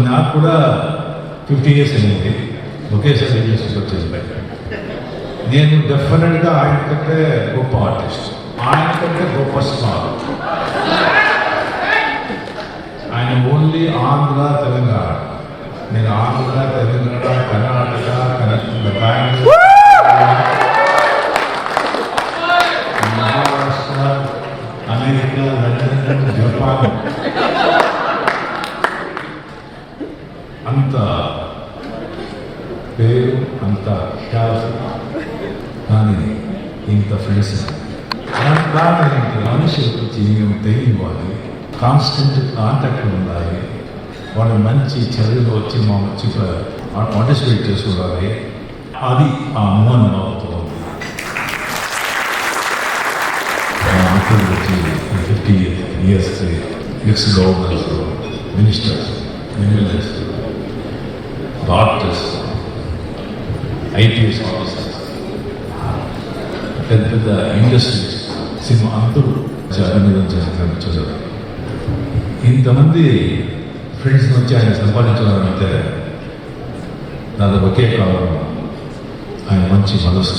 నాకు కూడా 50 years అయింది, ఒకేసారి ఇండస్ట్రీకి వచ్చేసి బయట. నేను డెఫినెట్గా ఆయన కంటే గొప్ప ఆర్టిస్ట్, ఆయన కంటే గొప్ప స్టార్. ఆయన ఓన్లీ ఆంధ్ర తెలంగాణ, నేను Andhra Telangana Karnataka Bengaluru Maharashtra America London Japan అంత పేరు అంత ఖ్యాతి, కానీ ఇంత ఫ్రెండ్స్ మనిషి వచ్చి తెలియవాలి, కాన్స్టెంట్ కాంటాక్ట్ ఉండాలి, వాళ్ళు మంచి చదువులో వచ్చి మా వచ్చి పార్టిసిపేట్ చేసుకోవాలి. అది ఆ మోహన్ బాబుతో ఉంది. వచ్చి 50 years X governors, ministers, MLAs, doctors, IPS officers, పెద్ద పెద్ద ఇండస్ట్రీస్, సినిమా అందరూ చదువు. ఇంతమంది ఫ్రెండ్స్ నుంచి ఆయన సంపాదించాలంటే దాదాపు ఒకే కారణం, ఆయన మంచి మనసు.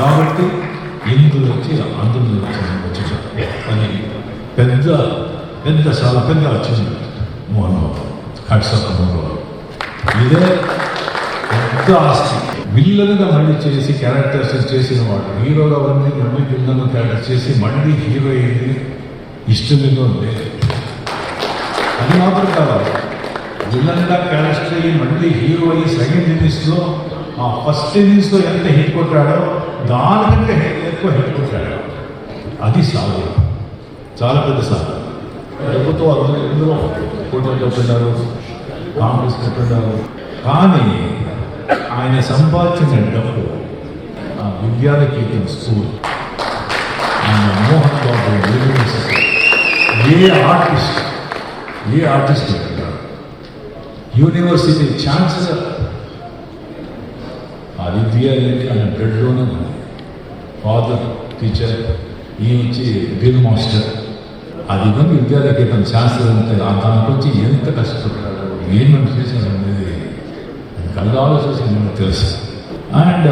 కాబట్టి ఇందులో వచ్చి అందులో వచ్చేసారు. అని పెద్ద పెద్ద చాలా పెద్ద వచ్చింది మోహన్ బాబు, కట్సప్ మోహన్ బాబు. ఇదే పెద్ద ఆస్తి. విల్లన్గా మళ్ళీ చేసి క్యారెక్టర్స్ చేసిన వాడు, హీరోగా ఉంది మళ్ళీ విల్లన్ క్యారెక్టర్ చేసి మళ్ళీ హీరో అయింది ఇష్టంగా ఉంది. అది మాత్రం కావాలి, విల్లన్గా క్యారెక్టర్ అయ్యి మళ్ళీ హీరో అయ్యి సెకండ్ ఇన్నింగ్స్లో ఆ ఫస్ట్ ఇన్నింగ్స్లో ఎంత హిట్ కొట్టాడో దానికంటే ఎక్కువ హిట్ కొట్టాడు. అది సాగు, చాలా పెద్ద సాగు. ప్రభుత్వం అందరూ ఫోటోలు చెప్తున్నారు, కాంగ్రెస్ చెప్తున్నారు, కానీ ఆయన సంపాదించిన డబ్బు ఆ విద్యానికేతన్ స్కూల్, ఆయన మోహన్ బాబు యూనివర్సిటీ, ఏ ఆర్టిస్ట్ యూనివర్సిటీ ఛాన్సలర్, ఆ విద్య ఆయన బ్లడ్లోనే ఉంది. ఫాదర్ టీచర్, ఈ నుంచి డ్రిల్ మాస్టర్, అది కానీ విద్యానికేతన్ ఛాన్సలర్ అంటే దానికి వచ్చి ఎంత కష్టపడ్డాడు, ఏమని చేశాడు అనేది కళ్ళాలో చూసి మనకు తెలుసు. అండ్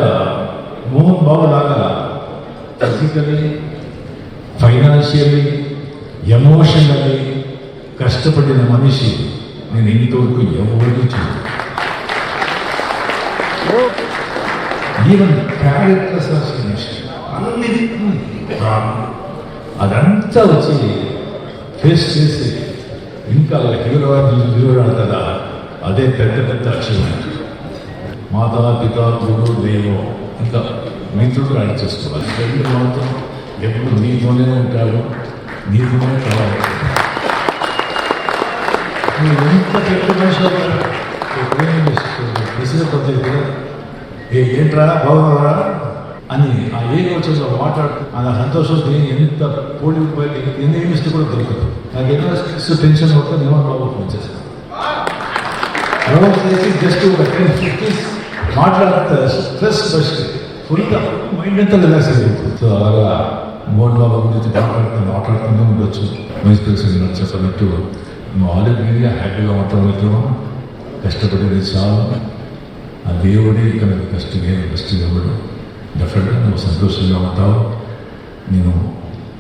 మోహన్ బాబు లాగా ఫిజికలీ, ఫైనాన్షియలీ, ఎమోషనలీ కష్టపడిన మనిషి నేను ఇంతవరకు ఎవరికి చూడలేదు. ఈవెన్ క్యారెక్టర్ అసాసినేషన్ అదంతా వచ్చి ఫేస్ చేసి ఇంకా హీరో కదా, అదే పెద్ద పెద్ద అచీవ్మెంట్. మాతా పిత గురు దేవో, ఇంకా మిత్రుడు యాడ్ చేసుకోవాలి. రెండు మాత్రం ఎప్పుడు నీతోనే ఉంటాడు, నీతోనే కావాలి. నువ్వు ఎంత పెద్ద మనిషి విసిరే పద్ధతి ఏంట్రా బాగున్నారా అని ఆ ఏం వచ్చేసి మాట్లాడుతూ ఆ సంతోషం ఎంత పోటీ ఎన్ని ఇస్తే కూడా దొరకదు. నాకు ఎన్నో టెన్షన్ అవుతా నేను బాబు ఫోన్ చేశాను. జస్ట్ ఒక 10-15 మాట్లాడితే స్ట్రెస్ బెస్ట్ ఫుల్గా మైండ్ అంతా రిలాక్స్ అయిపోతుంది. సో అలాగా మోహన్ బాబు గురించి మాట్లాడుతూనే ఉండొచ్చు. వైస్ ప్రెసిడెంట్ చెప్పినట్టు నువ్వు ఆల్రెడీ హ్యాపీగా మాట్లాడుతున్నావు, కష్టపడేది చాలు, ఆ దేవుడే ఇక్కడ కష్టం ఇవ్వడు. డెఫినెట్గా నువ్వు సంతోషంగా ఉంటావు, నేను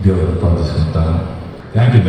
దేవుడు ప్రార్థిస్తుంటాను. Thank you.